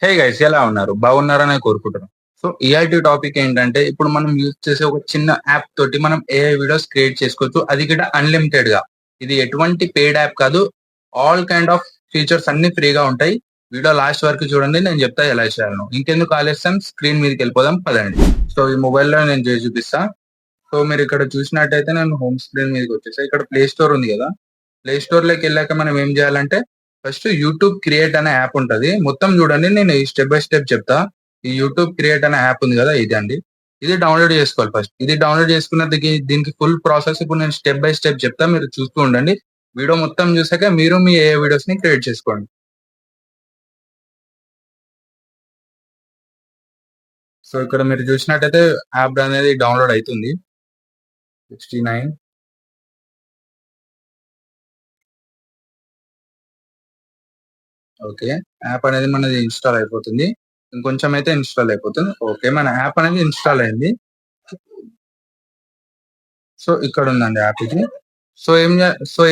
Hey guys, ఎలా ఉన్నారు? బాగున్నారని కోరుకుంటున్నాను. సో ఇయాల్టి టాపిక్ ఏంటంటే, ఇప్పుడు మనం యూజ్ చేసే ఒక చిన్న యాప్ తోటి మనం ఏఐ వీడియోస్ క్రియేట్ చేసుకోవచ్చు. అది కూడా అన్లిమిటెడ్ గా. ఇది ఎటువంటి పెయిడ్ యాప్ కాదు. ఆల్ కైండ్ ఆఫ్ ఫీచర్స్ అన్ని ఫ్రీగా ఉంటాయి. వీడియో లాస్ట్ వరకు చూడండి, నేను చెప్తా ఎలా చేయాలను. ఇంకెందుకు ఆలస్యం, స్క్రీన్ మీదకి వెళ్ళిపోదాం పదండి. సో ఈ మొబైల్లో నేను చేసి చూపిస్తా. సో మీరు ఇక్కడ చూసినట్టయితే నేను హోమ్ స్క్రీన్ మీదకి వచ్చేసా. ఇక్కడ ప్లే స్టోర్ ఉంది కదా. ప్లే స్టోర్ లోకి వెళ్ళాక మనం ఏం చేయాలంటే, ఫస్ట్ యూట్యూబ్ క్రియేట్ అనే యాప్ ఉంటది. మొత్తం చూడండి, నేను ఈ స్టెప్ బై స్టెప్ చెప్తా. ఈ యూట్యూబ్ క్రియేట్ అనే యాప్ ఉంది కదా, ఇది అండి. ఇది డౌన్లోడ్ చేసుకోవాలి ఫస్ట్. ఇది డౌన్లోడ్ చేసుకున్న దీనికి ఫుల్ ప్రాసెస్ ఇప్పుడు నేను స్టెప్ బై స్టెప్ చెప్తా, మీరు చూస్తూ ఉండండి. వీడియో మొత్తం చూసాక మీరు మీ ఏ వీడియోస్ ని క్రియేట్ చేసుకోండి. సో ఇక్కడ మీరు చూసినట్టయితే యాప్ అనేది డౌన్లోడ్ అవుతుంది. 69. ఓకే. యాప్ అనేది మనది ఇన్‌స్టాల్ అయిపోతుంది. ఇంకొంచెం అయితే ఇన్‌స్టాల్ అయిపోతుంది. ఓకే. మన యాప్ అనేది ఇన్‌స్టాల్ అయింది. సో ఇక్కడుందండి యాప్ ఇది. సో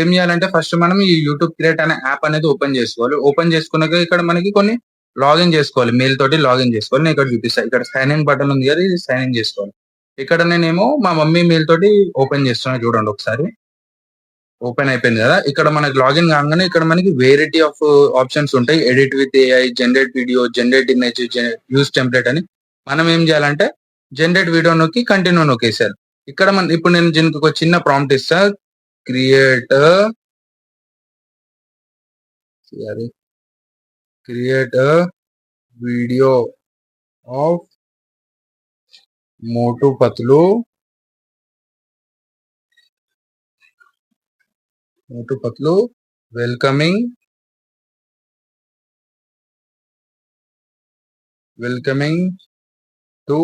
ఏం చేయాలంటే, ఫస్ట్ మనం ఈ యూట్యూబ్ క్రియేట్ అనే యాప్ అనేది ఓపెన్ చేసుకోవాలి. ఓపెన్ చేసుకున్నాక ఇక్కడ మనకి కొన్ని లాగిన్ చేసుకోవాలి. మెయిల్ తోటి లాగిన్ చేసుకోవాలి. నేను ఇక్కడ చూపిస్తా. ఇక్కడ సైన్ ఇన్ బటన్ ఉంది కదా, ఇది సైన్ ఇన్ చేసుకోవాలి. ఇక్కడ నేనేమో మా మమ్మీ మెయిల్ తోటి ఓపెన్ చేస్తున్నా, చూడండి ఒకసారి. ఓపెన్ అయిపోయింది కదా. ఇక్కడ మనకి లాగిన్ కాగానే ఇక్కడ మనకి వేరైటీ ఆఫ్ ఆప్షన్స్ ఉంటాయి. Edit with AI, generate video, generate image, use template అని. మనం ఏం చేయాలంటే, జనరేట్ వీడియో నొక్కి కంటిన్యూ నొక్కేసారు. ఇక్కడ ఇప్పుడు నేను దీనికి ఒక చిన్న ప్రాంప్ట్ ఇస్తా. Create create video of Motu Patlu welcoming to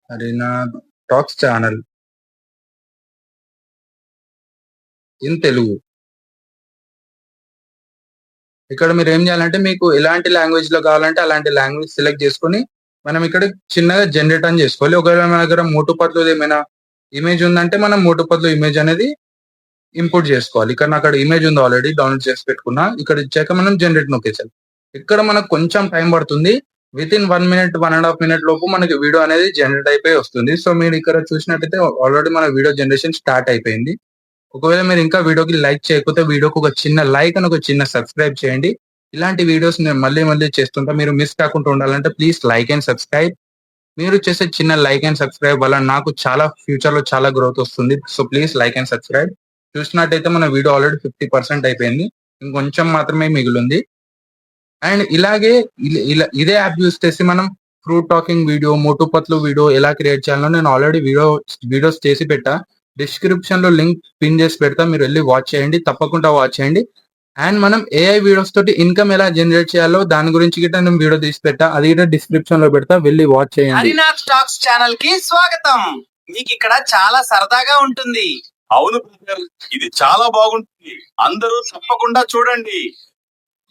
Harina talks channel in Telugu. ఇక్కడ మీరు ఏం చేయాలంటే, మీకు ఎలాంటి లాంగ్వేజ్ లో కావాలంటే అలాంటి లాంగ్వేజ్ సెలెక్ట్ చేసుకొని మనం ఇక్కడ చిన్నగా జనరేట్ అని చేసుకోవాలి. ఒకవేళ మన దగ్గర మోటుపత్లు ఏమైనా ఇమేజ్ ఉందంటే మనం మోటుపత్లు ఇమేజ్ అనేది ఇంపోర్ట్ చేసుకోవాలి. ఇక్కడ నాకు అక్కడ ఇమేజ్ ఉంది, ఆల్రెడీ డౌన్లోడ్ చేసి పెట్టుకున్నా. ఇక్కడ ఇచ్చాక మనం జనరేట్ నొక్కేసాలి. ఇక్కడ మనకు కొంచెం టైం పడుతుంది. విత్ ఇన్ 1 minute, 1.5 minute లోపు మనకి వీడియో అనేది జనరేట్ అయిపోయి వస్తుంది. సో మీరు ఇక్కడ చూసినట్టయితే ఆల్రెడీ మన వీడియో జనరేషన్ స్టార్ట్ అయిపోయింది. ఒకవేళ మీరు ఇంకా వీడియోకి లైక్ చేయకపోతే వీడియోకి ఒక చిన్న లైక్ అని ఒక చిన్న సబ్స్క్రైబ్ చేయండి. ఇలాంటి వీడియోస్ నేను మళ్ళీ మళ్ళీ చేస్తుంటా. మీరు మిస్ కాకుండా ఉండాలంటే ప్లీజ్ లైక్ అండ్ సబ్స్క్రైబ్. మీరు చేసే చిన్న లైక్ అండ్ సబ్స్క్రైబ్ వల్ల నాకు చాలా ఫ్యూచర్ లో చాలా గ్రోత్ వస్తుంది. So please like and subscribe. చూసినట్టయితే మన వీడియో ఆల్రెడీ 50% అయిపోయింది. ఇంకొంచెం మాత్రమే మిగిలింది. అండ్ ఇలాగే ఇదే యాప్ యూస్ చేసి మనం ఫ్రూట్ టాకింగ్ వీడియో, మోటుపత్లు వీడియో ఎలా క్రియేట్ చేయాలో నేను ఆల్రెడీ వీడియోస్ చేసి పెట్టా. డిస్క్రిప్షన్ లో లింక్ పిన్ చేసి పెడతా, మీరు వెళ్ళి వాచ్ చేయండి, తప్పకుండా వాచ్ చేయండి. అండ్ మనం ఏఐ వీడియోస్ తోటి ఇన్కమ్ ఎలా జనరేట్ చేయాలో దాని గురించి గిట్ట నేను వీడియో తీసి పెట్టా, అది గిట్ట డిస్క్రిప్షన్ లో పెడతా, వెళ్ళి వాచ్ చేయండి. హరినాథ్ టాక్స్ ఛానల్ కి స్వాగతం. మీకు ఇక్కడ చాలా సరదాగా ఉంటుంది. అవును బ్రదర్, ఇది చాలా బాగుంటుంది. అందరూ తప్పకుండా చూడండి.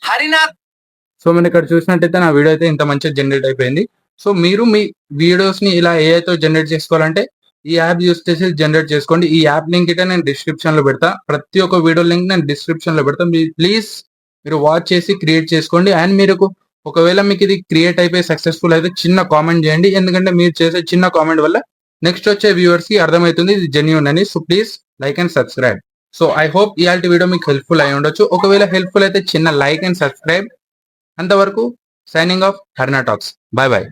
హరినాథ్. సో మీరు ఇక్కడ చూసినట్టయితే నా వీడియో అయితే ఇంత మంచిగా జనరేట్ అయిపోయింది. సో మీరు మీ వీడియోస్ ని ఇలా ఏఐ తో జనరేట్ చేసుకోవాలంటే ఈ యాప్ యూస్ చేసి జనరేట్ చేసుకోండి. ఈ యాప్ లింక్ అయితే నేను డిస్క్రిప్షన్ లో పెడతా. ప్రతి ఒక్క వీడియో లింక్ నేను డిస్క్రిప్షన్ లో పెడతా. ప్లీజ్ మీరు వాచ్ చేసి క్రియేట్ చేసుకోండి. అండ్ మీరు ఒకవేళ మీకు ఇది క్రియేట్ అయిపోయి సక్సెస్ఫుల్ అయితే చిన్న కామెంట్ చేయండి. ఎందుకంటే మీరు చేసే చిన్న కామెంట్ వల్ల నెక్స్ట్ వచ్చే వ్యూవర్స్ కి అర్థమవుతుంది ఇది జెన్యూన్ అని. So please like and subscribe. So I hope ఇయాల్టి వీడియో మీకు హెల్ప్ఫుల్ అయి ఉండొచ్చు. ఒకవేళ హెల్ప్ఫుల్ అయితే చిన్న లైక్ అండ్ సబ్స్క్రైబ్. అంతవరకు signing off Harina talks. Bye bye.